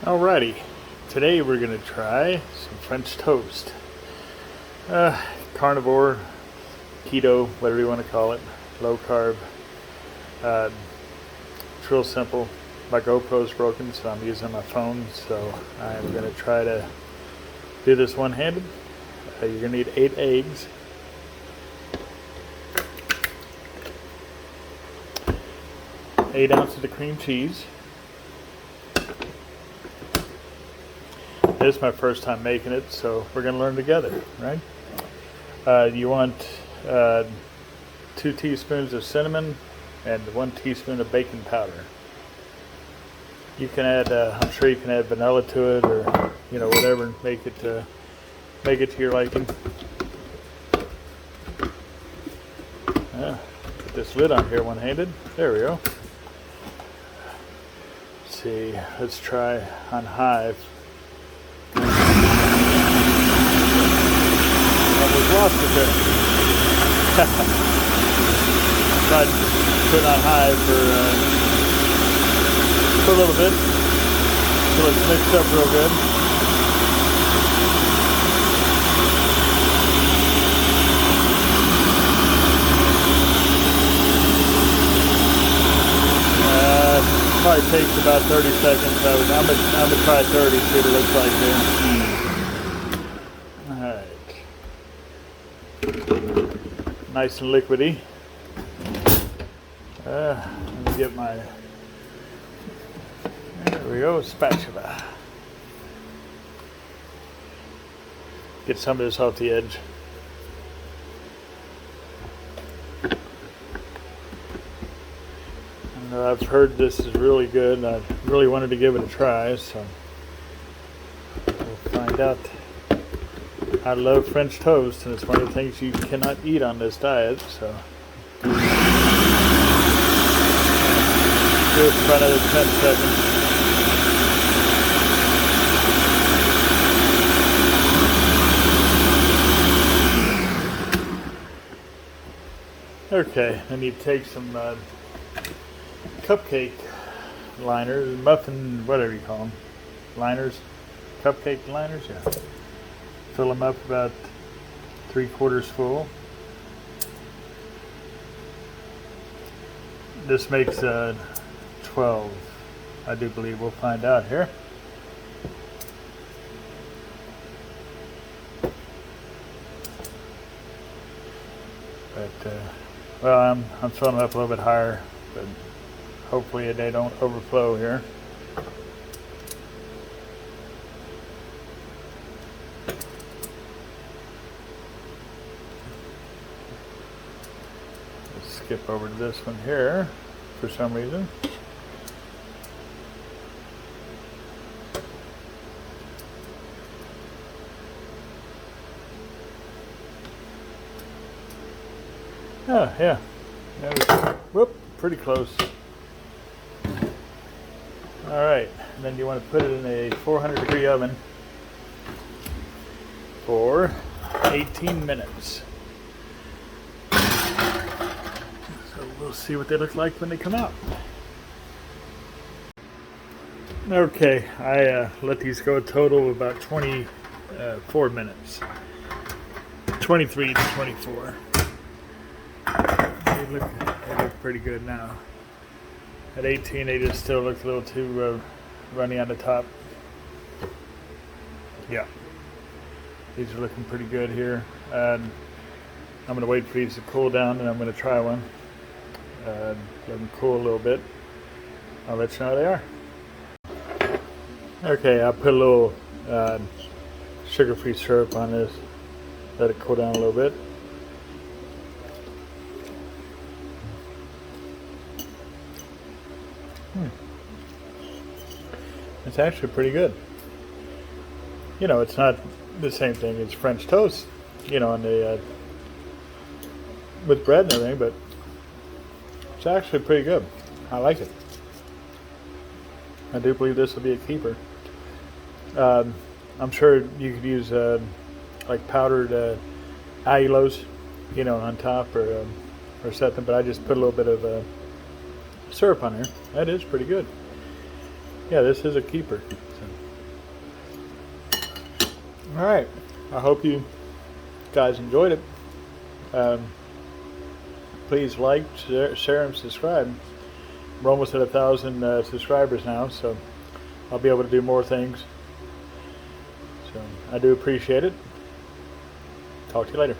Alrighty, today we're going to try some French toast. Carnivore, keto, whatever you want to call it, low carb. It's real simple. My GoPro's broken, so I'm using my phone, so I'm going to try to do this one-handed. You're going to need 8 eggs. Eight ounces of cream cheese. This is my first time making it, so we're going to learn together, right? You want 2 teaspoons of cinnamon and 1 teaspoon of baking powder. You can add, I'm sure you can add vanilla to it, or whatever, and make it to your liking. Put this lid on here one-handed. There we go. Let's see. Let's try on high. Lost it there. Tried to put it on high for a little bit until it's mixed up real good. Probably takes about 30 seconds. I'm gonna try 30, see what it looks like here. Nice and liquidy. Let me get my, there we go, spatula. Get some of this off the edge. And I've heard this is really good, and I really wanted to give it a try, so we'll find out. I love French toast, and it's one of the things you cannot eat on this diet, so. Do it for about another 10 seconds. Okay, then you take some cupcake liners, muffin, whatever you call them, liners, cupcake liners, yeah. Fill them up about 3/4 full. This makes 12, I do believe. We'll find out here. But well, I'm filling it up a little bit higher, but hopefully they don't overflow here. Skip over to this one here for some reason. Oh, yeah. Whoop, pretty close. Alright, and then you want to put it in a 400-degree oven for 18 minutes. We'll see what they look like when they come out. Okay, I let these go a total of about 24 minutes. 23 to 24. They look pretty good now. At 18, they just still look a little too runny on the top. Yeah. These are looking pretty good here. I'm going to wait for these to cool down, and I'm going to try one. Let them cool a little bit. I'll let you know how they are. Okay, I put a little sugar-free syrup on this. Let it cool down a little bit. It's actually pretty good. It's not the same thing as French toast, on the with bread and everything, but it's actually pretty good. I like it. I do believe this will be a keeper. I'm sure you could use like powdered allulose, on top or something, but I just put a little bit of syrup on there. That is pretty good. Yeah, this is a keeper. So. All right. I hope you guys enjoyed it. Please like, share, and subscribe. We're almost at 1,000 subscribers now, so I'll be able to do more things. So I do appreciate it. Talk to you later.